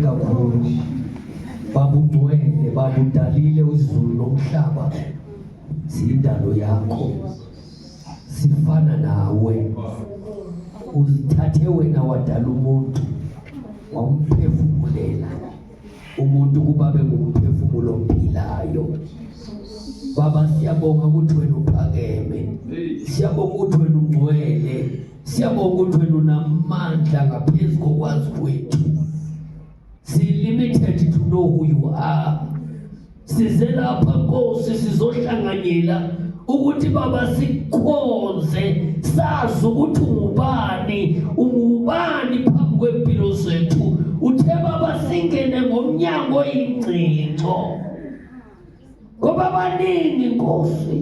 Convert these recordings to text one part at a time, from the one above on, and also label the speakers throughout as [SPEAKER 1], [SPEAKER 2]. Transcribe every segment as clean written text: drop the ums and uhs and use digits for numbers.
[SPEAKER 1] kakhulu. Babungcwele, babudalile izulu nomhlaba. Siyindalo yakho. Sifana nawe. Uzithathe wena wadala umuntu. Wamphefumulela. Umuntu kuba bengumphefumulo ophilayo. Baba siyabonga ukuthi wena uphakeme. Siyabonga ukuthi wena ungcwele. Siyabonga ukuthi wena unamandla ngaphezulu kokwazi kwethu. Limited to know who you are. Size lapha Nkosi sizohlanganyela ukuthi Baba sikhonze sazi ukuthi ungubani phambi kwempilo zethu. Uthe Baba singene ngomnyango oyingcingo. Ngoba baningi Nkosi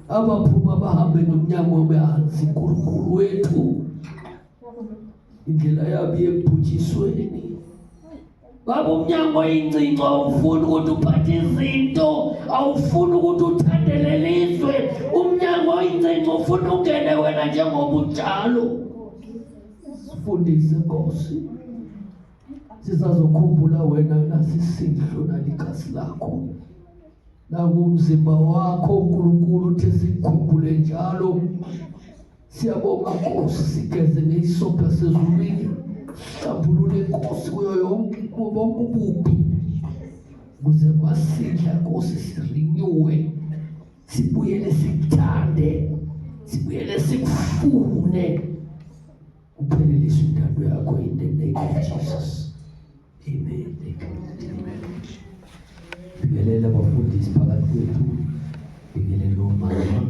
[SPEAKER 1] abaphuma bahambe nomnyango obehansi uNkulunkulu wethu. Indlela yabo yebhutshisweni. Baba umnyango oyingcingo awufuni ukuthi uphathe izinto, awufuni ukuthi uthandeleliswe. Umnyango oyingcingo ufuna ungene wena njengoba unjalo. Sifundise Nkosi. Sizazokhumbula wena nasisidlo nalikhasi lakho. Nakumzimba wakho uNkulunkulu uthi sikhumbule njalo. Siyabonga Nkosi sigeze ngehisophi yasezulwini. Hlambulule Nkosi kuyo yonke ububi. Kuze masidla Nkosi sirenewe. Sibuyele sikuthande. Sibuyele sikufune. Uphelelise intando yakho in the name of Jesus. Amen. Bingelela abafundisi phakathi kwethu. Bingelela omama.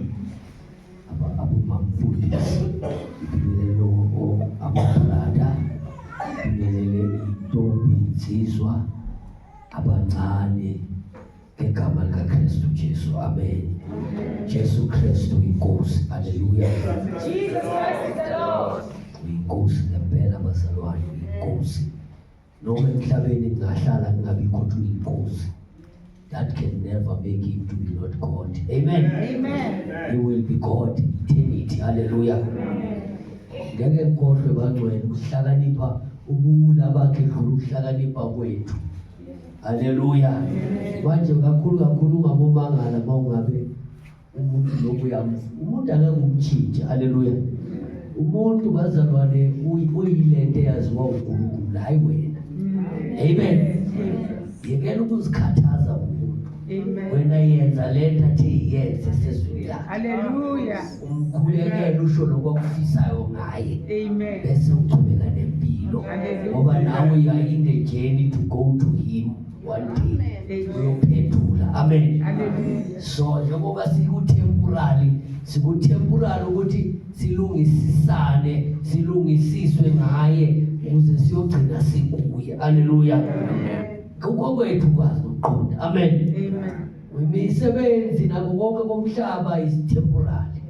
[SPEAKER 1] Abomamfundisi. Bingelela ababrada. Bingelele intombi insizwa abancane ngegama likaKristu Jesu. Amen. Jesu Kristu inkosi. Haleluya.
[SPEAKER 2] Jesus Christ is the Lord.
[SPEAKER 1] Inkosi ngempela bazalwane, inkosi. Noma emhlabeni ngahlala ngingabikho ukuthi uyinkosi. That can never make him to be not God. Amen.
[SPEAKER 2] Amen.
[SPEAKER 1] He will be God in eternity. Hallelujah. Ngeke ngikhohlwe bangcwele ukuhlakanipha ubula bakhe dlula ukuhlakanipha kwethu. Hallelujah. Manje kakhulu ngabomangala mawungabe umuntu lokuyamfu. Umuntu akangumtshintshi. Hallelujah. Umuntu bazalwane uyilento yaziwa uNkulunkulu hayi wena. Amen. Yekela ukuzikhathaza umuntu.
[SPEAKER 2] Amen.
[SPEAKER 1] Wena yenza lento athi yenze sezweni lakhe.
[SPEAKER 2] Hallelujah.
[SPEAKER 1] Umkhulekele usho lokwakufisayo ngaye.
[SPEAKER 2] Amen.
[SPEAKER 1] Bese uqhubeka nempilo. Ngoba nawe you are in the journey to go to him one day. Uyophendula. Amen.
[SPEAKER 2] Hallelujah.
[SPEAKER 1] So njengoba sikutemporary ukuthi silungisiswe ngaye ukuze siyogcina sikuye. Hallelujah. Konke kwethu kwazi uqonda. Amen.
[SPEAKER 2] Amen.
[SPEAKER 1] Imisebenzi nako konke komhlaba is temporary.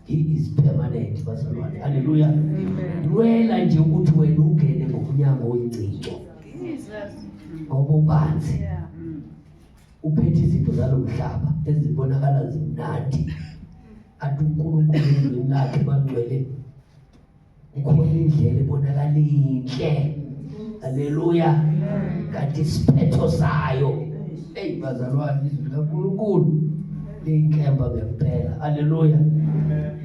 [SPEAKER 1] He is permanent. Bazalwane. Hallelujah.
[SPEAKER 2] Amen.
[SPEAKER 1] Lwela nje ukuthi wena ungene ngomnyango oyingcingo. Ngoba ubanzi. Uphethe izinto zalomhlaba ezibonakala zimnandi. Athi uNkulunkulu lakhe bangcwele. Ukhona indlela ebonakala inhle. Haleluya. Kanti isiphetho sayo bazalwane izwi kaNkulunkulu liyinkemba ngempela. Haleluya.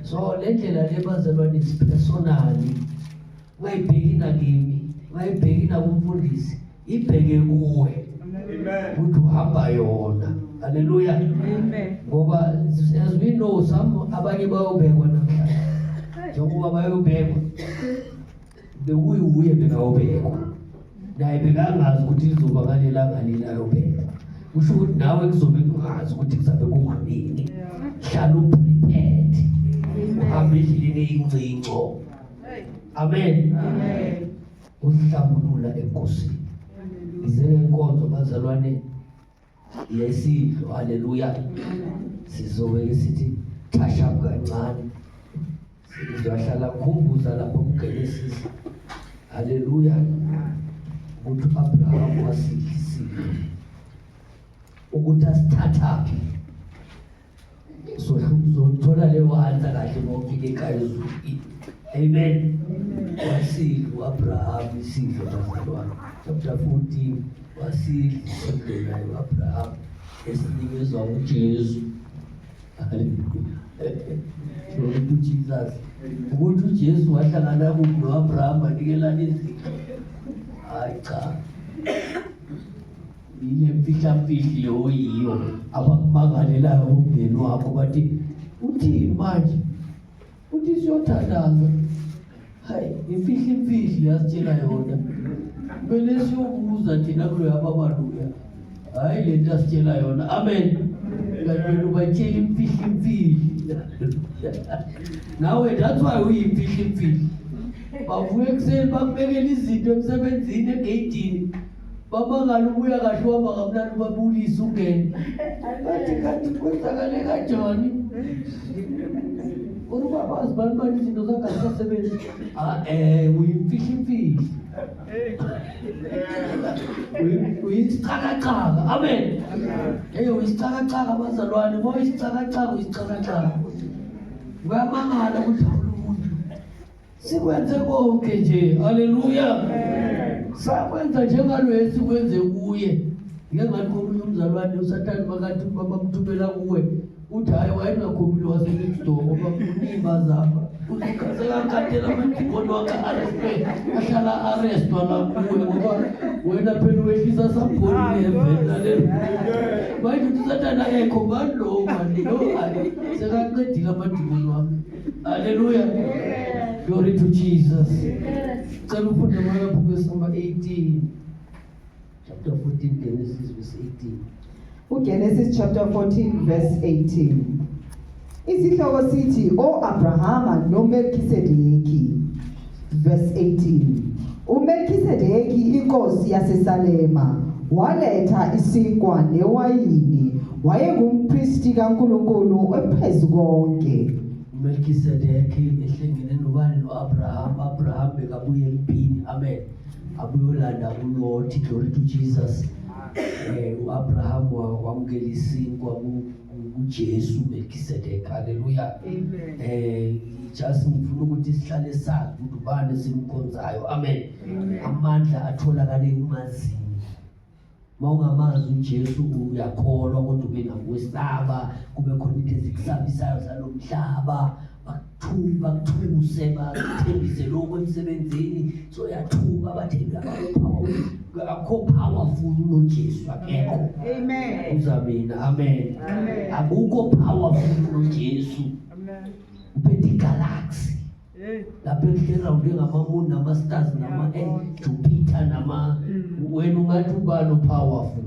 [SPEAKER 1] So le ndlela le bazalwane is personally. Ungayibheki nakimi, ungayibheki nakumfundisi, ibheke kuwe. Ukuthi uhamba yona. Haleluya.
[SPEAKER 2] Amen.
[SPEAKER 1] Ngoba as we know some abanye bayobekwa namhlanje. Njengoba bayobekwa bekuyiwuye bekawubekwa. Naye bekangazi ukuthi izoba ngalelanga ayobekwa. Kusho ukuthi nawe kuzobe kungazi ukuthi kuzabe kunganini. Hlala uprepared. Uhambe endleleni eyingcingo. Amen.
[SPEAKER 2] Amen.
[SPEAKER 1] Uhlambulula enkosini. Izenkonzo bazalwane lesidlo. Haleluya. Sizobe sithi touch up kancane. Sizohlala khumbuza lapho kuGenesis. Haleluya. Ukuthi Abraham wasidlisile. Ukuthi asithathaphi. So uzothola leyo answer kahle mawufika ekhaya ezulwini. Amen. Wasidla u-Abraham isidlo bazalwane. Chapter 14 wasidla isidlo naye u-Abraham esinikezwa uJesu. Glory to Jesus. Ukuthi uJesu wahlangana no-Abraham anikelana izidlo. Hayi cha. Ile mfihlamfihli oyiyo abakumangalelayo umndeni wakho bathi uthini manje? Uthi siyothandaza. Hayi, imfihlimfihli yasitshela yona. Kumele siyobuza thina kulo yababaluya. Hayi le nto asitshela yona. Amen. Kanti ubatshela imfihlimfihli. Nawe that's why uyimfihlimfihli. Bavuke ekuseni bakubekela izinto emsebenzini egeyidini. Bamangala ubuya kahle uhamba kamnandi babulisa ungene. Kanti kwenzakale kanjani? Uruba bazibani izinto zakhe uyimfihlimfihli. Uyisicakacaka. Amen. Uyisicakacaka bazalwane, uyisicakacaka uyisicakacaka. Bayamangala ukuthi umuntu sikwenze konke nje. Haleluya. Sakwenza njengalo esikwenze kuye. Ngeke ngathi komunye umzalwane usathane makathi bamthumela kuwe. Uthi hayi wayengakhomile wase-next door ngoba unimba zapha. Usekhathela amadimoni wakhe ahlala arestwa la kuwe ngoba wena phela wehlisa sabhonile evela. Manje uthi usathane akekho ngani lo mani lo ali sekaqedile amadimoni wakhe. Haleluya. Glory to Jesus. Cela ufunde Buku number 18. Chapter 14 Genesis verse 18.
[SPEAKER 2] Genesis chapter 14 verse 18. Isihloko sithi Abrahama noMelkisedeki. Verse 18. uMelkisedeki inkosi yaseSalema waletha isinkwa newayini, wayengumpristi kaNkulunkulu ophezu konke.
[SPEAKER 1] uMelkisedeki ehlengene nobani no-Abraham. Abraham bekabuye empini. Amen. Abuyolanda uLothi. Glory to Jesus. U-Abraham wamukela isinkwa kuJesu uMelkisedeki. Haleluya.
[SPEAKER 2] Amen.
[SPEAKER 1] Just ngifuna ukuthi sihlale sazi ukuthi ubani simkhonzayo. Amen. Amandla atholakala kumazini. Mawungamazi uJesu uyakholwa kodwa ube nakwesaba, kube khona into ezikusabisayo zalomhlaba, bakuthuba kuthuse bakuthembise lokho emsebenzini so uyathuba bathi akho powerful uJesu akekho.
[SPEAKER 2] Amen.
[SPEAKER 1] Uzamina. Amen.
[SPEAKER 2] Amen.
[SPEAKER 1] Akukho powerful uJesu.
[SPEAKER 2] Amen.
[SPEAKER 1] Uphethe igalaxy. Lapha eground engamamuni nama-stars nama-Jupiter wena ungathi ubani powerful.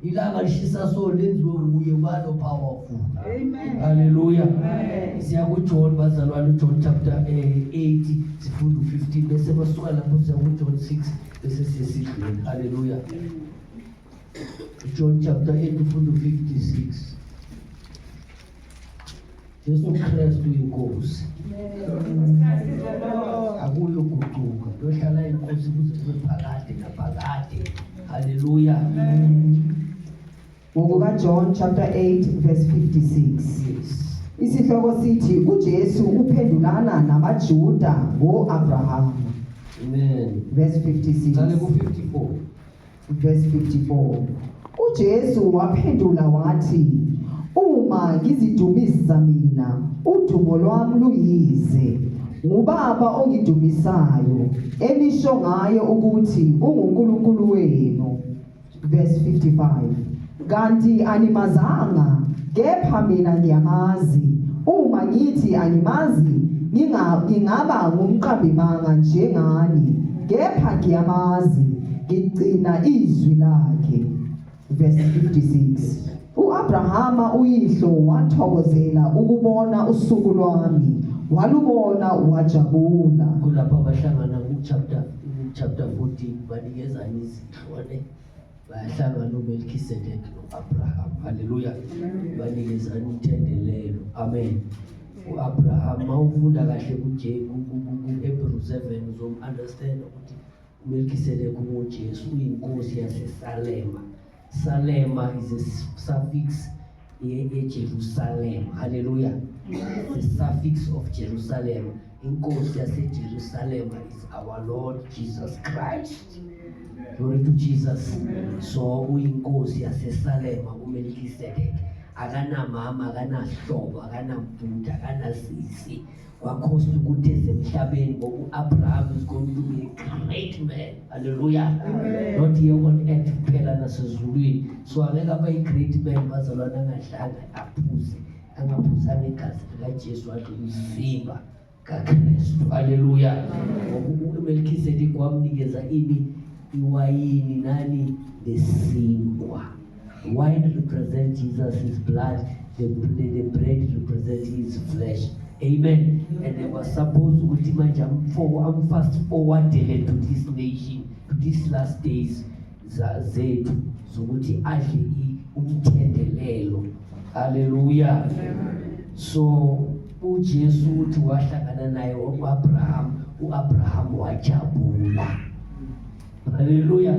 [SPEAKER 1] Ilanga lishisa so lenziwe uye ubani powerful.
[SPEAKER 2] Amen.
[SPEAKER 1] Haleluya.
[SPEAKER 2] Amen.
[SPEAKER 1] Siya kuJohn bazalwane, uJohn chapter 8 sifunda 15 bese basuka lapho siya kuJohn 6 bese siyasidlula. Haleluya. John chapter 8 sifunda 56. Jesu Kristu inkosi. Akuyo kuguquka. Yohlala inkosi kuze kube phakade naphakade. Haleluya.
[SPEAKER 2] Ngokuka John chapter 8 verse 56.
[SPEAKER 1] Yes.
[SPEAKER 2] Isihloko sithi uJesu uphendulana namaJuda ngoAbraham.
[SPEAKER 1] Amen.
[SPEAKER 2] Verse 56.
[SPEAKER 1] Qale ku-54.
[SPEAKER 2] Verse 54. uJesu waphendula wathi, uma ngizidumisa mina, udumo lwami luyize, nguBaba ongidumisayo, elisho ngayo ukuthi unguNkulunkulu wenu. Verse 55. Kanti animazanga, kepha mina ngiyamazi. Uma ngithi animazi, ngingaba ngumqambimanga njengani, kepha ngiyamazi, ngigcina izwi lakhe. Verse 56. uAbrahama uyihlo wathokozela ukubona usuku lwami, walubona wajabula.
[SPEAKER 1] Kulapha abahlangana ku-chapter 14 banikezana izidlwane. Bayahlangana uMelkisedeki no-Abraham. Haleluya. Banikezana ithendelelo. Amen. U-Abraham mawufunda kahle ku-Hebrews 7 uzomu-understand ukuthi uMelkisedeki unguJesu, uyinkosi yaseSalema. Salema is a suffix Jerusalem. Hallelujah. The suffix of Jerusalem. inkosi yaseJerusalema is our Lord Jesus Christ. Glory to Jesus. So uyinkosi yaseSalema uMelkisedeki, akanamama, akanahlobo, akanamfundi, akanasisi. Wakhosi ukuthi esemhlabeni ngoku-Abraham is going to be a great man. Hallelujah. Not here on earth kuphela nasezulwini. So angeke abe i-great man bazalwane angadlanga angaphuzanga igazi likaJesu wathi umzimba kaKristu. Hallelujah. Ngoba uMelkisedeki wamnikeza iwayini nani lesinkwa. Wine represents Jesus' blood, the bread represents his flesh. Amen. And they were supposed to I'm fast forwarded to this nation, to these last days zethu zokuthi adle umthendelelo. Hallelujah. So uJesu uthi wahlangana naye uAbraham wajabula. Hallelujah.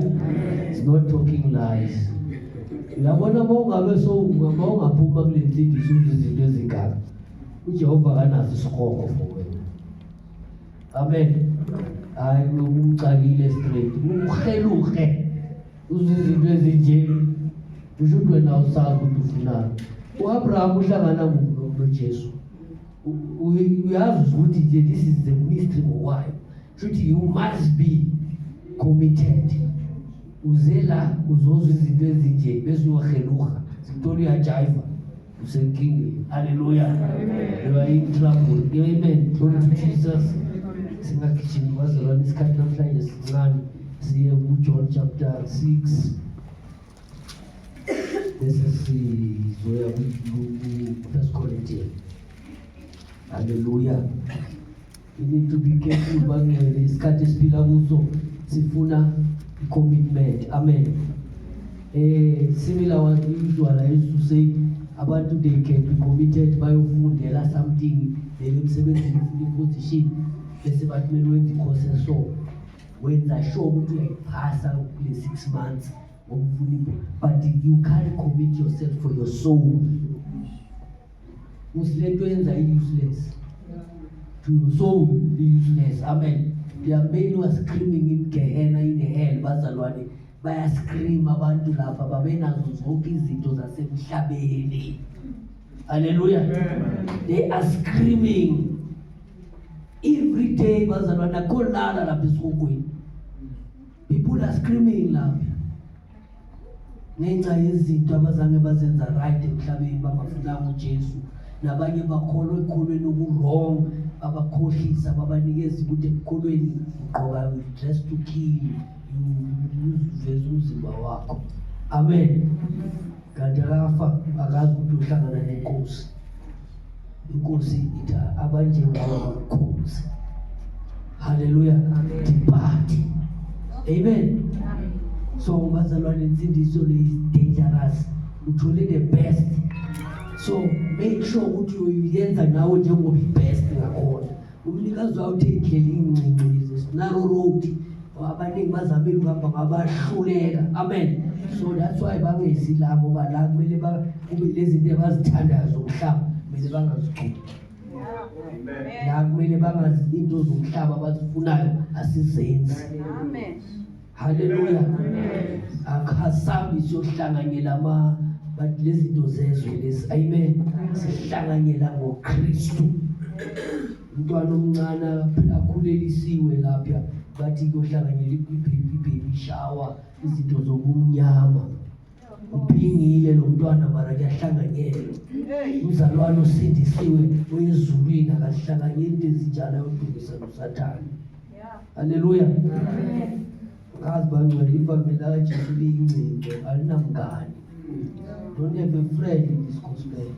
[SPEAKER 1] It's not talking lies. Yabona bongabe ungaphuma kule nsindiso izinto ezingaka. uJehova kanaso isikhoko for wena. Amen. Hayi umcakile straight. Uheluhe. Uzizinto ezinje. Usho wena usazi ukuthi ufunani. uAbraham uhlangana noJesu. Uyazi ukuthi this is the mystery why. Should you must be committed. Uzela uzozwa izinto ezinje bese uyaheluha. Sintoni uyajiva. Usenkingeni. Hallelujah. Amen. You are in trouble. Amen. Glory to Jesus. Singagijima bazalwane isikhathi namhlanje sincane siye kuJohn chapter 6. Bese sizoya ku1 Corinthians. Hallelujah. You need to be careful bangele isikhathi esiphila kuso sifuna commitment. Amen. Similar what usual I used to say abantu they can be committed bayofundela something emsebenzini position bese bathumela wenza course so wenza sure ukuthi uyayiphasa kule 6 months ngokufuna but you can't commit yourself for your soul. Usilento yenza useless to your soul, useless. Amen. There are many who are screaming in Gehenna, in hell. Bazalwane baya scream abantu lapha babenazo zonke izinto zasemhlabeni. Hallelujah. They are screaming every day. Bazalwane akolala lapha esokweni. People are screaming lapha. Ngenxa yezinto abazange bazenza right emhlabeni bangafuna uJesu. Nabanye bakholwa ekholweni oku-wrong abakhohlisa babanikeza ukuthi ekholweni ugqoka dress to kill uveza umzimba wakho. Amen. Kanti akafa akazi ukuthi uhlangana nenkosi. Inkosi ithi abanjengawo bakhosi. Hallelujah. Depart. Amen. So bazalwane insindiso le is dangerous. Uthole the best. So make sure ukuthi uyenza nawe njengoba ibest ngakhona. Umnikazi wakho indlela ingcinci narrow road abaningi bazabela ukuhamba ngabahluleka. Amen. So that's why bangesilabo bala kumele kube lezi zinto abazithandayo zomhlaba kumele bangazigcini. Amen. La kumele bangazi into zomhlaba abazifunayo asizenzi. Amen. Hallelujah. Amen. Akhasabi siyohlanganyela but lezi zinto zezwe lezi. Amen. Sihlanganyela ngoKristu. Umntwana omncane akhulelisiwe lapha bathi kuyohlanganyela ibaby shower izinto zobumnyama. Uphingile lo mntwana mara kuyahlanganyela. Umzalwane osindisiwe oyezulwini akahlanganyela into ezinjalo yodumisa noSathane. Hallelujah. Amen. Ngazi bangcwele ivangeli kaJesu liyingcingo alinamngane. Don't have a friend in this gospel.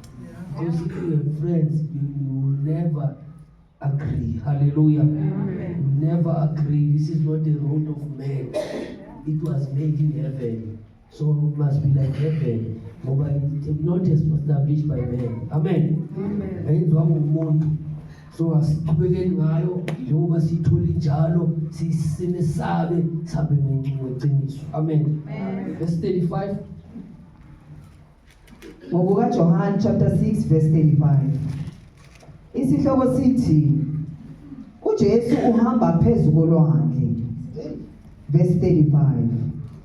[SPEAKER 1] Because if you have friends, you will never agree. Hallelujah. Amen. You never agree. This is not the road of man. It was made in heaven. So it must be like heaven. But it's not established by man. Amen. Amen. So asithubekeni ngayo njengoba sithola njalo sisemesabe sabe ngeqiniso. Amen. Verse 35.
[SPEAKER 2] NgokukaJohn chapter 6 verse 35. Isihloko sithi uJesu uhamba phezulu kolwandle. Verse 35.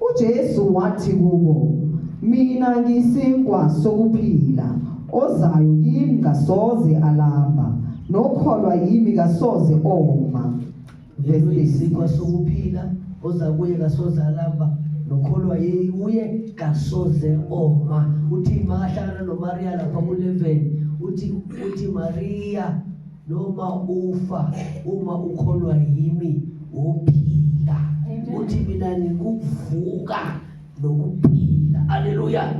[SPEAKER 2] uJesu wathi kubo, mina ngisinkwa sokuphila, ozayo kimi kasoze alamba, nokholwa yimi kasoze oma. Verse 36.
[SPEAKER 1] Isinkwa sokuphila oza kuye kasoze alamba, nokholwa uye kasoze oma. Uthi mahlangana noMaria lapha ku11, uthi Maria, noma ufa uma ukholwa yimi uphila. Uthi mina ngikuvuka nokuphila. Haleluya.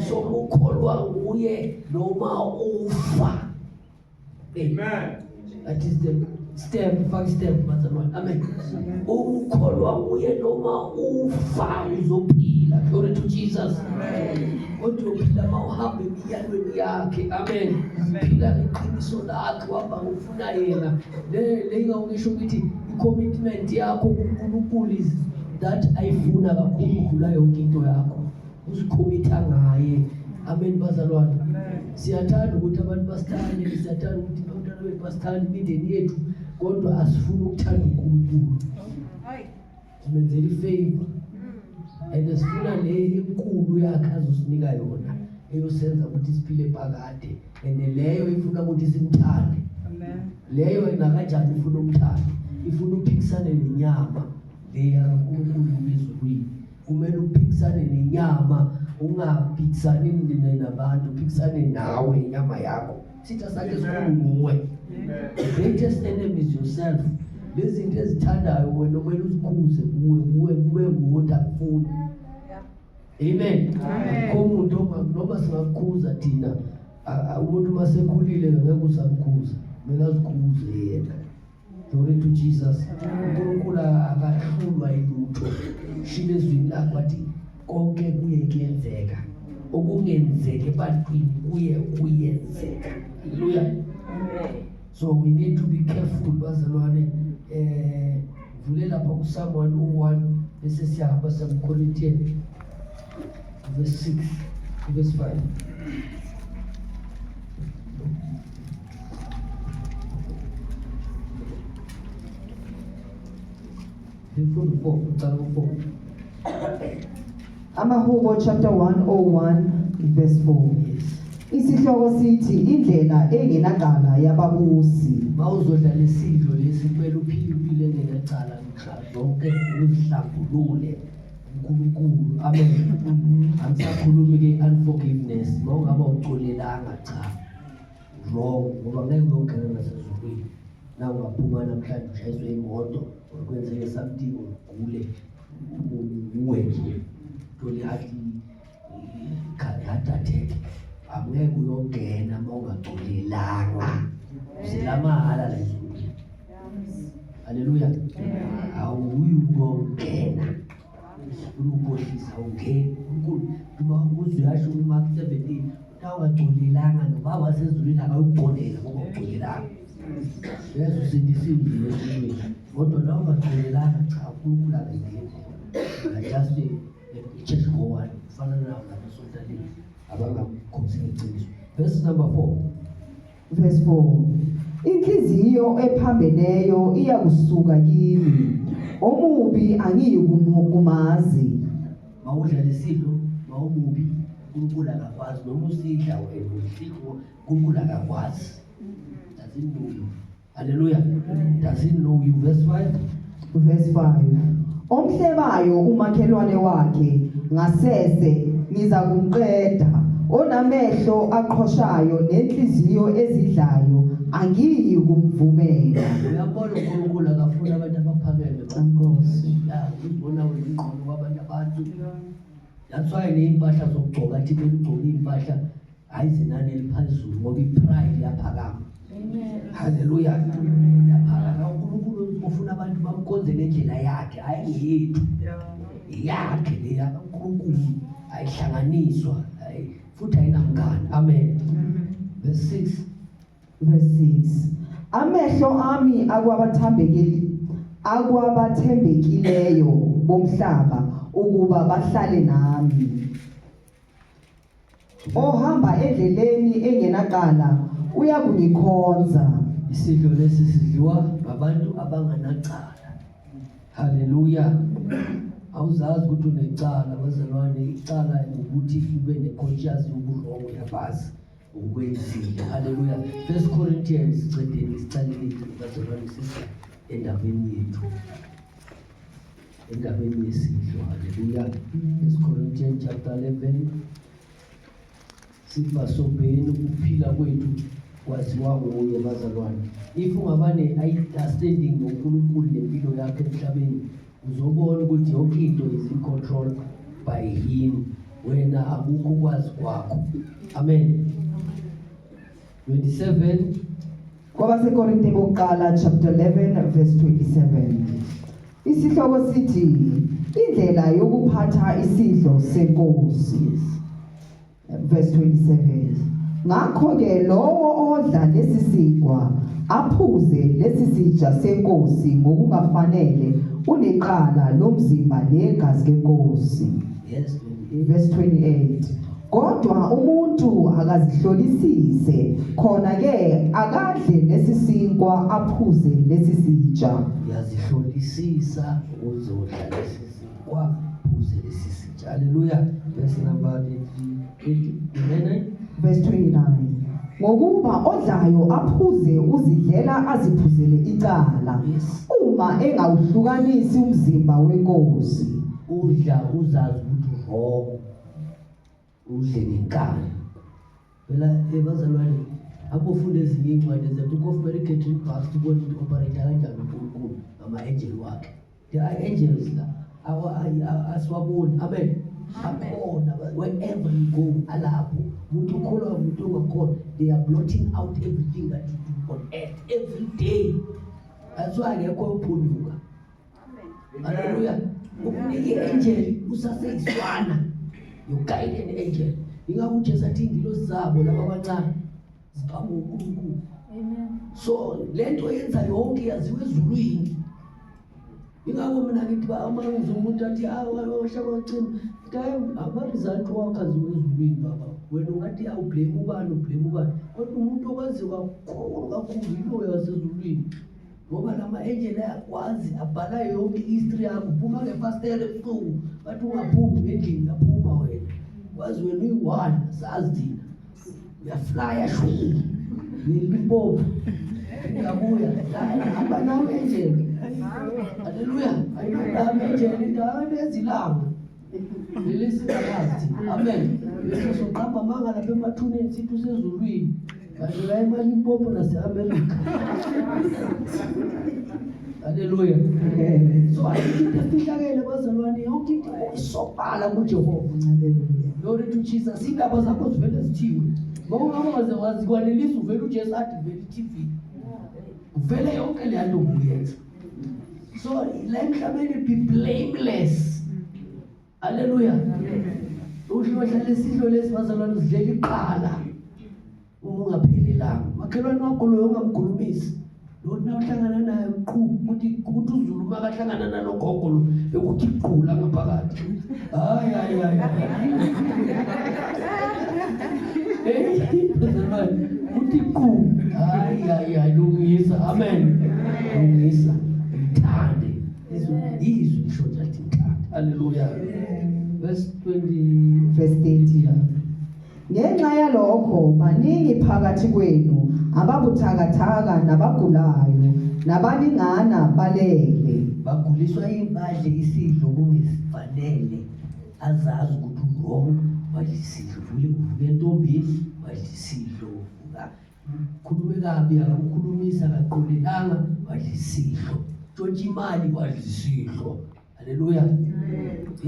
[SPEAKER 1] So ukholwa nguye noma ufa. Amen. That is the first step, bazalwane. Amen. Ukholwa nguye noma ufa uzophila. Glory to Jesus. Amen. Kodwa uphila mawuhambe emiyalweni yakhe. Amen. Phila iqiniso lakhe waba ufuna yena. Le ngisho ukuthi i-commitment yakho kuNkulunkulu is that ayifuna kakhulu ukudlula yonke into yakho. Uzikhomitha ngaye. Amen bazalwane. Siyathanda ukuthi abantu basithande, siyathanda ukuthi abantwana bethu basithande imindeni yethu, kodwa asifuni ukuthanda uNkulunkulu. Simenzele ifavor. And sifuna le enkulu yakhe azosinika yona eyosenza ukuthi siphile phakade. And leyo ifuna ukuthi simthande. Amen. Leyo nakanjani ifuna umthando? Ifuna ukuphikisana nenyama leya kaNkulunkulu bezulwini. Kumele uphikisane nenyama, ungaphikisani nabantu, uphikisane nawe inyama yakho. Sitha sakhe sikhulu nguwe. The greatest enemy is yourself. Lezi zinto ezithandayo wena kumele uzikhuze kuwe nguwe akufuni. Amen. Komuntu noma singakukhuza thina, umuntu masekhulile ngeke usamkhuza, kumele azikhuze yena. Glory to Jesus. uNkulunkulu akahlulwa yilutho. Shilo ezwini lakho athi konke kuye kuyenzeka. Okungenzeka ebantwini kuye kuyenzeka. Hallelujah. Amen. So we need to be careful bazalwane. Vule lapha kuPsalm 101 bese siyahamba sakuCorinthians verse 6 verse 5.
[SPEAKER 2] Amahubo chapter 101 verse 4. Isihloko sithi indlela engenagala yababusi.
[SPEAKER 1] Mawuzodla lesidlo lesi kumele uphile impilo engenacala zonke uzihlambulule uNkulunkulu. Amen. Angisakhulumi ke unforgiveness. Mawungaba ucolelanga cha. Wrong ngoba ngeke uyongena nasezulwini. Na ungaphuma namhlanje ushayiswe imoto ukwenzeke something ugule uwe nje. Toli hati heart attack. Angeke uyongena mawungacolelanga. Usilamahala la ezulwini. Haleluya. Awuyungena. Unokohlisa ungena. Uma uzuyasho uMark 17 ungacolelanga noma wasezulwini akayucolela ngoba ucolelanga. Yesu sindisiwe ezulwini. Kodwa la ungacolelanga cha uNkulunkulu akayingeni. Just church go on. Fana nawo nabasontali abangakhosi iqiniso. Verse number 4.
[SPEAKER 2] Verse 4. Inhliziyo ephambeneyo iyakusuka kimi. Omubi angiyikumazi.
[SPEAKER 1] Mawudla lesidlo mawumubi uNkulunkulu akakwazi noma usidla wena usidlo uNkulunkulu akakwazi. Doesn't know you. Hallelujah. Doesn't know you. Verse 5.
[SPEAKER 2] Verse 5. Omhlebayo umakhelwane wakhe ngasese niza kumqeda. Onamehlo aqhoshayo nenhliziyo ezidlayo angiyi kumvumela.
[SPEAKER 1] Uyabona uNkulunkulu akafuna abantu abaphakeme
[SPEAKER 2] Nkosi.
[SPEAKER 1] Uzibona wena ingqondo kwabantu abantu. That's why neimpahla zokugcoka athi begcoka impahla ayizinani eliphezulu ngoba ipride yaphakama. Amen. Hallelujah. Yaphakama uNkulunkulu ufuna abantu bamkhonze ngendlela yakhe hayi yethu. Yakhe le yaNkulunkulu ayihlanganiswa futhi ayinamngani. Amen. Verse 6.
[SPEAKER 2] Verse 6. Amehlo ami akwabathembekileyo bomhlaba ukuba bahlale nami. Ohamba endleleni engenaqala uyakungikhonza.
[SPEAKER 1] Isidlo lesi sidliwa ngabantu abanganacala. Haleluya. Awuzazi ukuthi unecala bazalwane, icala ukuthi ube neconscious yoburongo yabazi ukwenzile. Haleluya. 1 Corinthians icedeni isicalile bazalwane sisi endabeni yethu. Endabeni yesidlo. Haleluya. 1 Corinthians chapter 11 sibasobheni ukuphila kwethu kwaziwa nguye bazalwane. If ungabane understanding ngoNkulunkulu nempilo yakhe emhlabeni, uzobona ukuthi yonke into is in control by him. Wena akukho kwazi kwakho. Amen. 27
[SPEAKER 2] KwabaseKorinte bokuqala chapter 11 verse 27. Isihloko sithi indlela yokuphatha isidlo senkosi. Verse 27. Ngakho ke lowo odla lesisinkwa aphuze lesisitsha senkosi ngokungafanele uneqala lomzimba negazi lenkosi.
[SPEAKER 1] Yes.
[SPEAKER 2] Verse 28. Kodwa umuntu akazihlolisise khona ke akadle lesisinkwa aphuze lesisitsha.
[SPEAKER 1] Yazihlolisisa uzodla lesisinkwa aphuze lesisitsha. Haleluya. Verse number 29.
[SPEAKER 2] Verse 29. Ngokuba odlayo aphuze uzidlela aziphuzele icala.
[SPEAKER 1] Yes.
[SPEAKER 2] Uma engawuhlukanisi umzimba wenkosi.
[SPEAKER 1] Udla uzazi ukuthi ho udle ngenkani. Phela bazalwane abofunda ezinye incwadi ze-Book of Mary Catherine Parks ubona ukuthi operate kanjani uNkulunkulu ama-angel wakhe. There are angels asiwaboni. Amen. Akhona wherever you go alapho. Umuntu ukholwa umuntu ongakhona, they are blotting out everything that you do on earth every day. That's why ngekho uphunyuka. Hallelujah. Ukunike angel usaseyiswana. You guide an angel. Ingabe uJesu athi ingilosi zabo laba abancane ziphamwe uNkulunkulu. Amen. So lento yenza yonke yaziwe ezulwini. Ingabe mina ngithi amanzi umuntu athi awashaba cima. Ama-result wakhe aziwe ezulwini baba. Wena ungathi awublame ubani. Kodwa umuntu okwazi kakhulu yilo yasezulwini. Ngoba lama angel ayakwazi abhala yonke history yakho. Uphuma ngefastele ebusuku bathi ungaphumi endlini yaphuma wena. Wazi wena uyi-one sazi thina. Uyaflya shwi. Nilipopo. Uyabuya. Hamba nawe angel. Haleluya. Ayinami angel indawo ezilanga. Lelisibazi. Amen. Bese soqamba manga lapha emathuneni sithi usezulwini. Kanti la eMalipopo nase-America. Haleluya. So ayifika-ke bazalwane yonke into isobhala kuJehova. Glory to Jesus. Indaba zakho zivele zithiwe. Ngokungaze wazikwanelisa uvele uJesu athi vele TV. Uvele yonke le nto uyenza. So la emhlabeni be blameless. Haleluya. Uhlala isidlo lesi bazalwane uzidlela iqala. Ungaphelelanga. Makhelwane wakho lo ungamkhulumisi. Lo nawuhlangana naye ukuthi uZulu makahlangana nalogogo lo ukuthi iqhula ngaphakathi. Hayi. Bazalwane uthi qhu. Hayi lungisa. Amen. Lungisa. Thande. Izwi lisho ukuthi thande. Haleluya. Verse
[SPEAKER 2] 30. Ngenxa yalokho baningi phakathi kwenu ababuthakathaka nabagulayo nabalingana balele.
[SPEAKER 1] Baguliswa ibadle isidlo kungesifanele. Azazi ukuthi wrong walisidlo uvuke entombini walisidlo uvuka. Khulume kabi akakhulumisa akaqolelanga walisidlo. Ntshontsha imali walisidlo. Haleluya.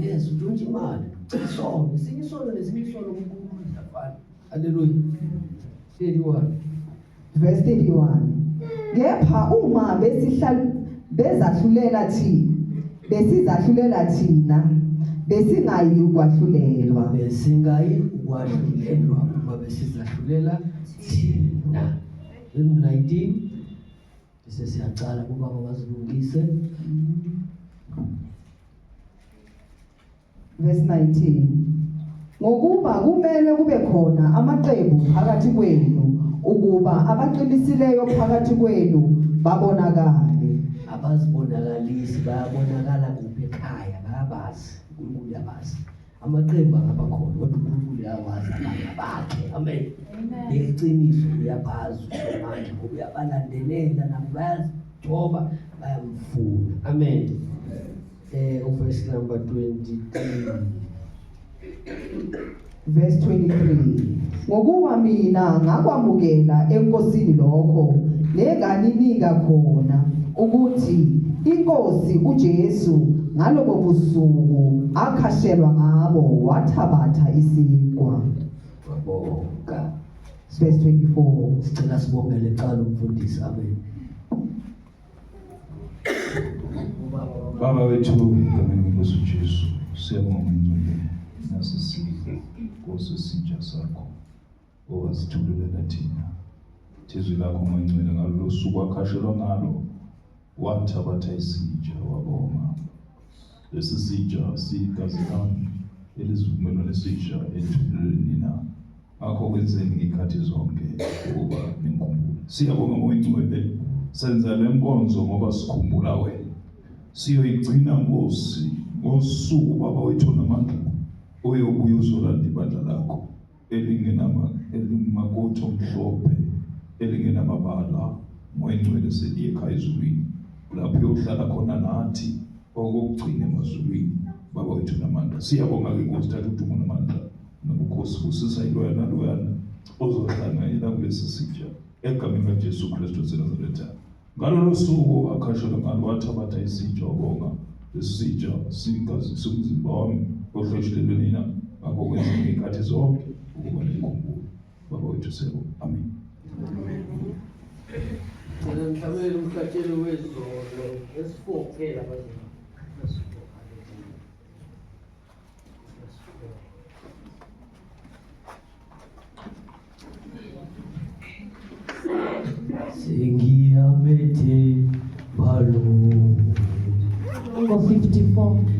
[SPEAKER 1] Yes, ntshontsha imali. Isono, esinye isono kuNkulunkulu ziyafana. Haleluya. 31.
[SPEAKER 2] Verse 31. Kepha uma besizahlulela thina besingayi ukwahlulelwa.
[SPEAKER 1] Besingayi ukwahlulelwa uma besizahlulela thina. 19. Bese siyaqala kubaba bazilungise.
[SPEAKER 2] Verse 19. Ngokuba kumele kube khona amaqembu phakathi kwenu ukuba abaqinisileyo phakathi kwenu babonakale.
[SPEAKER 1] Abazibonakalisi bayabonakala kuphi ekhaya, bayabazi uNkulunkulu uyabazi. Amaqembu angabakhona kodwa uNkulunkulu uyawazi abantu bakhe. Amen. Leqiniso uyabazi manje ngoba uyabalandelela nabo bayazithoba bayamfuna. Amen. Verse number 23.
[SPEAKER 2] Verse 23. Ngokuba mina ngakwamukela enkosini lokho lenganinika khona ukuthi inkosi uJesu ngalobo busuku akhashelwa ngabo wathabatha isinkwa.
[SPEAKER 1] Wabonga.
[SPEAKER 2] Verse 24.
[SPEAKER 1] Sicela sibongele cala umfundisi. Amen.
[SPEAKER 3] Baba wethu egameni lenkosi uJesu siyabonga ngcwele nasisihle Nkosi sitsha sakho owasithulela thina izwi lakho ngcwele ngalo suku akhashelwa ngalo wathabatha isitsha wabonga lesi sitsha sigazi lami elizivumelwano esitsha ethuleleni na akho kwenzeni ngikhathi zonke ukuba ninkumbulo. Siyabonga ngcwele senza le nkonzo ngoba sikhumbula wena. Siyoyigcina Nkosi ngosuku Baba wethu namandla oyobuya uzolanda ibandla lakho elimakotho omhlophe elingenamabala moyingcwele seliye ekhaya ezulwini lapho uyohlala khona nathi okugcina emazulwini Baba wethu namandla. Siyabonga ke Nkosi thatha udumo namandla nobukhosi busisa iloyana loyana ozohlanganyela kulesi sitsha egameni kaJesu Kristu waseNazaretha. Ngalo suku akhashelwa ngalo wathabatha isitsha wabonga lesi sitsha sigazi somzimba wami ohloshelelwe nina ngakho kwenza ngikhathi zonke ukuba ninkumbulo. Baba wethu siyabonga. Amen.
[SPEAKER 1] Mina ngithamela umhlatshelo wezolo esifokhela abazali. Sengiyamete balo
[SPEAKER 2] Number 54.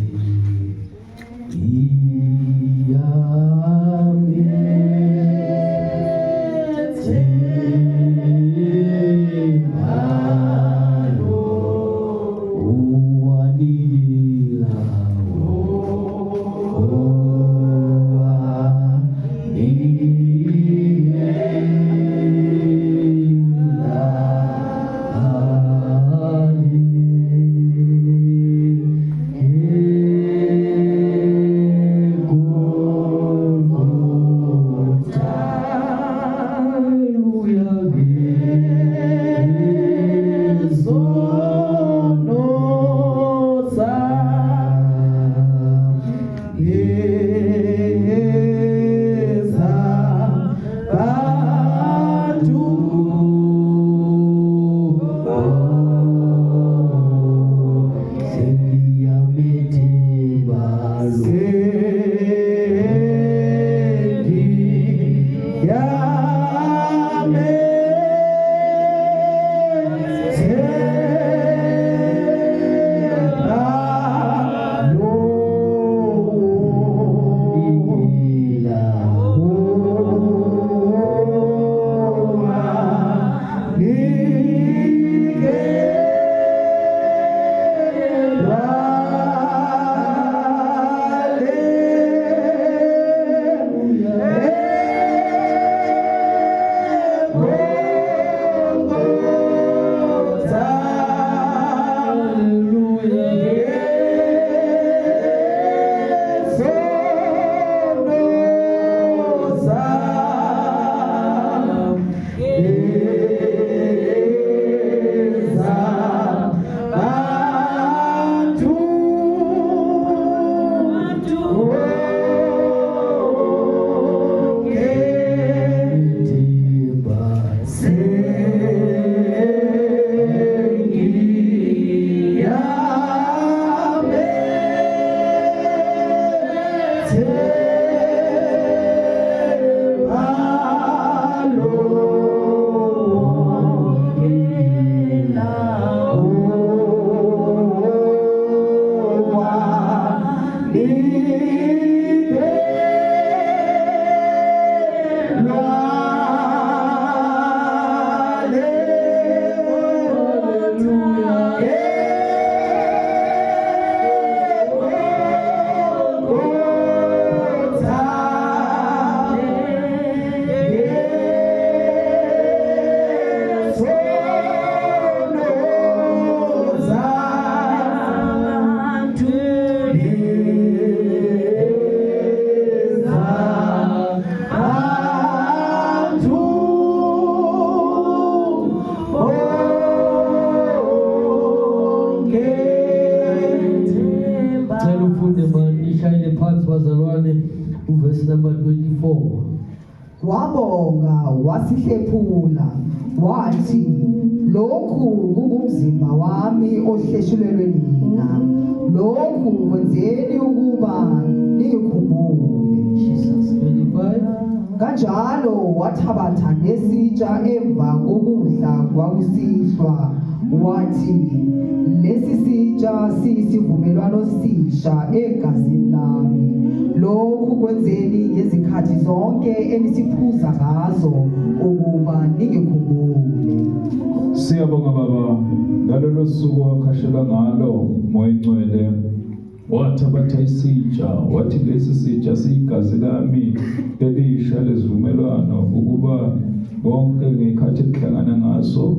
[SPEAKER 1] Sihlale phansi bazalwane, verse number 24.
[SPEAKER 2] Wabonga wasihlephula wathi lokhu kungumzimba wami ohleshulelwe nina lokhu kwenzeni ukuba ningikhumbule.
[SPEAKER 1] Jesus. 25.
[SPEAKER 2] Kanjalo wathabatha nesitsha emva kokudla kwakusihlwa wathi lesi sitsha siyisivumelwano sisha egazini lami lokhu kwenzeni ngezikhathi zonke enisiphuza ngazo ukuba ningikhumbule.
[SPEAKER 3] Siyabonga Baba ngalolu suku wakhashela ngalo Moya Ngcwele wathabatha isitsha wathi lesi sitsha siyigazi lami elisha lezivumelwano ukuba bonke ngekhathi ekuhlangana ngaso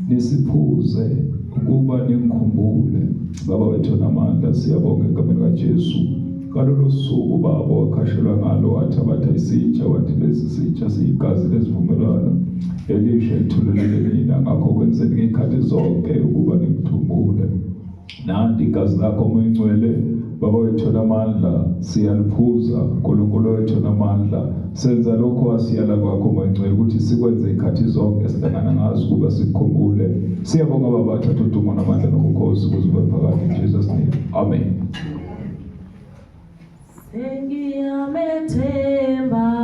[SPEAKER 3] nisiphuze ukuba ningikhumbule. Baba wethu namandla siyabonga egameni kaJesu ngalolu suku Baba wakhashela ngalo wathabatha isitsha wathi lesi sitsha siyigazi lezivumelwano elisha elithulelele nina ngakho kwenzeni ngekhathi zonke ukuba nikuthumbule. Nanti igazi lakho Moya Ngcwele Baba wethu namandla siyaliphuza uNkulunkulu wethu namandla senza lokho wasiyala kwakho Moya Ngcwele ukuthi sikwenze ikhathi zonke sihlangana ngazo kuba sikukhumbule. Siyabonga Baba thatha udumo namandla nobukhosi kuze phakathi in Jesus name. Amen.
[SPEAKER 4] Sengiyamethemba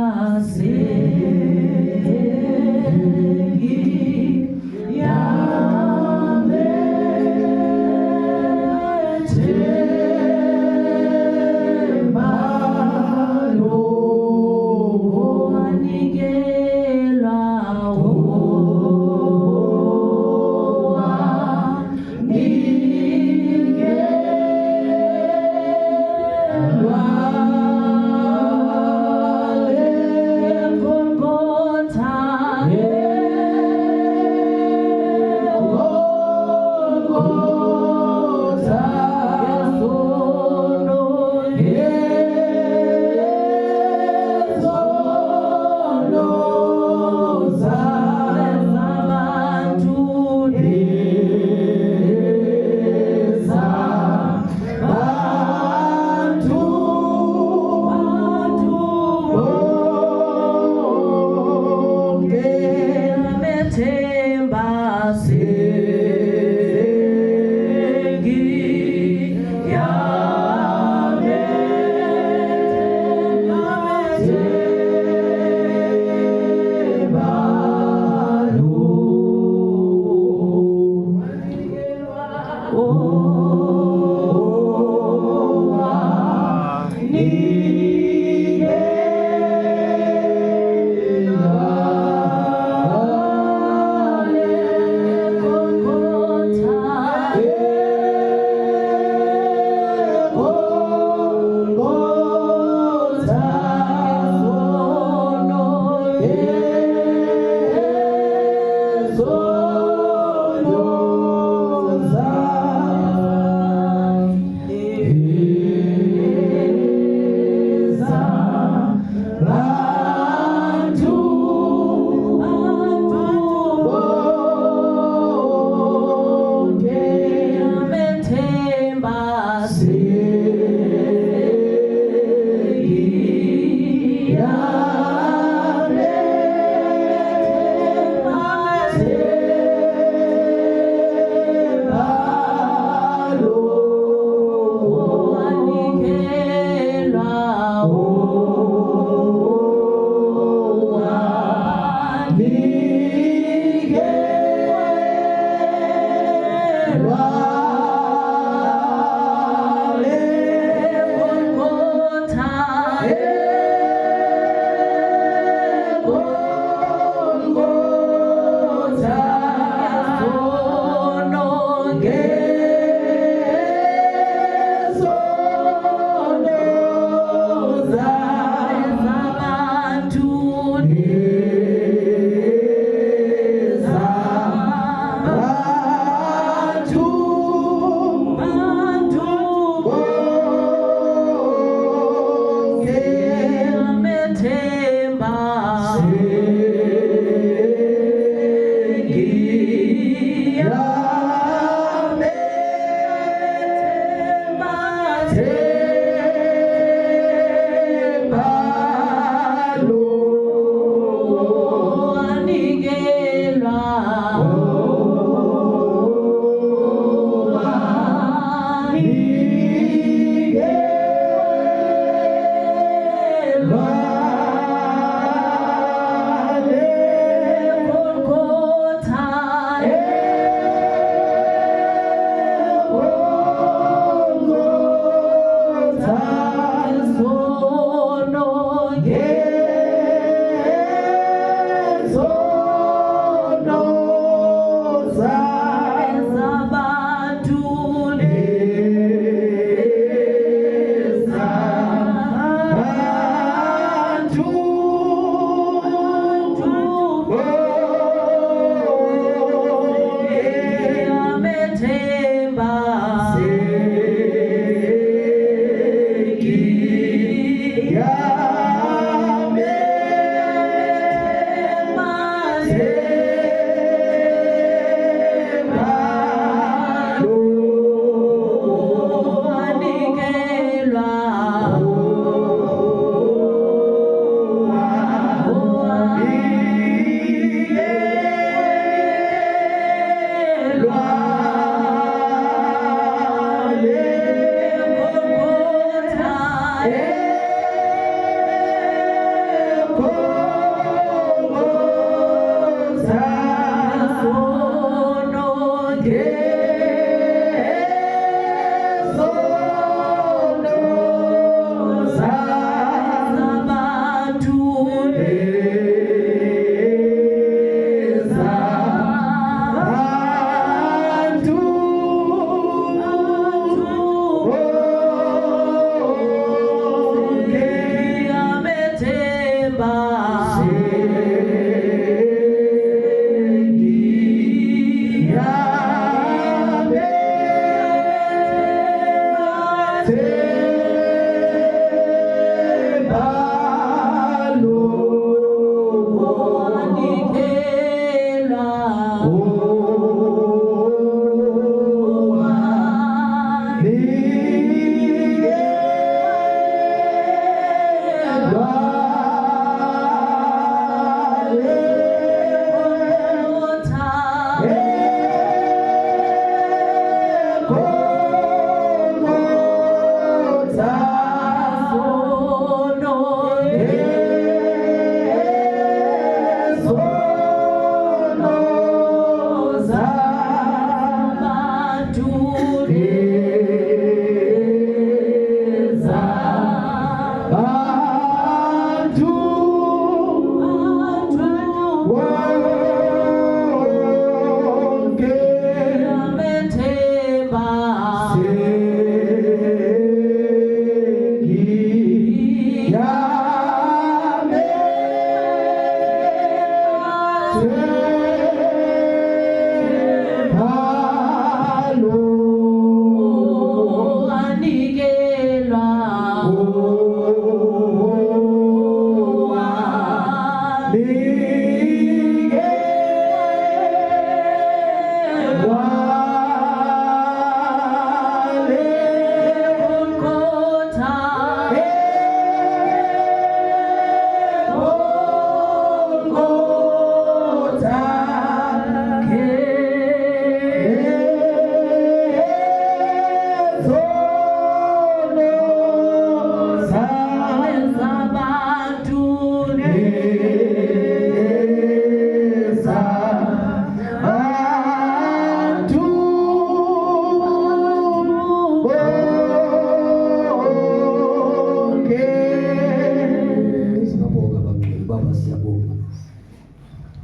[SPEAKER 1] Baba siyabonga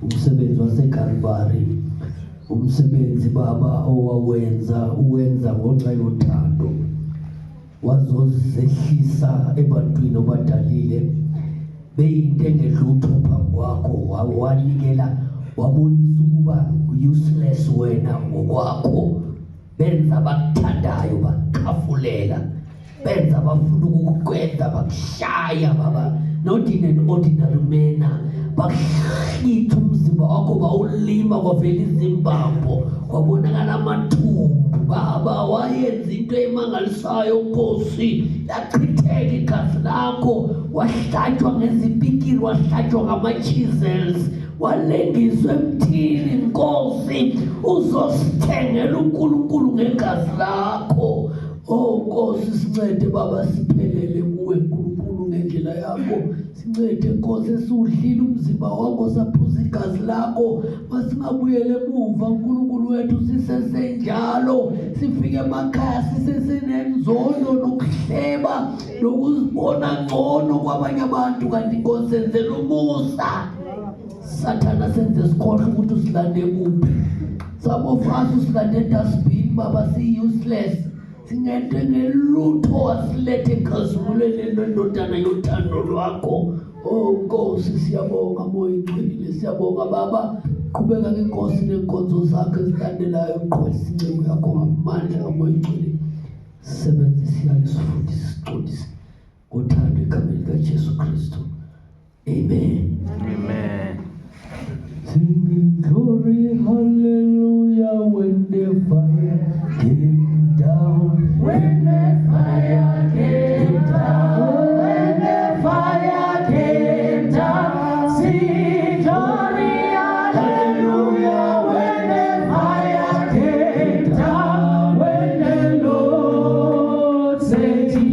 [SPEAKER 1] umsebenzi waseKalvari, umsebenzi Baba uwenza ngenxa yothando, wazozehlisa ebantwini obadalile beyinto engedlutho phambi kwakho, wanikela wabonisa ukuba useless wena ngokwakho, benza abakuthandayo bakhafulela, benza abafuna ukukwenza bakushaya Baba, not in an ordinary manner, bakuhlitha umzimba wakho bawulima kwavela izimbambo kwabonakala amathumbu Baba, wayenza into emangalisayo Nkosi, yachitheka igazi lakho, wahlatshwa ngezipikiri, wahlatshwa ngama-chisels, walengiswa emthini Nkosi, uzosithengela uNkulunkulu ngegazi lakho. Oh Nkosi sincede Baba, siphelele kuwe uNkulunkulu ngendlela yakho, sincede Nkosi, esiwudlile umzimba wakho saphuza igazi lakho, masingabuyele emuva uNkulunkulu wethu sisesenjalo, sifike emakhaya sisesenenzondo nokuhleba nokuzibona ngcono kwabanye abantu, kanti Nkosi senzela umusa. Sathana senze sikhohle ukuthi usilande kuphi, some of us usilande edustbin Baba, si-useless, singente ngelutho, wasilethe ekhazimulweni lendodana yothando lwakho. Oh Nkosi siyabonga, moya ingcwele siyabonga Baba, qhubeka ke Nkosi nenkonzo zakho ezilandelayo, uqhwelisa incebo yakho ngamandla kamoya ingcwele, sebenzisa iyalo sifundise siqondise ngothando egameni likaJesu Kristu, amen.
[SPEAKER 4] Amen.
[SPEAKER 1] Singing glory, hallelujah.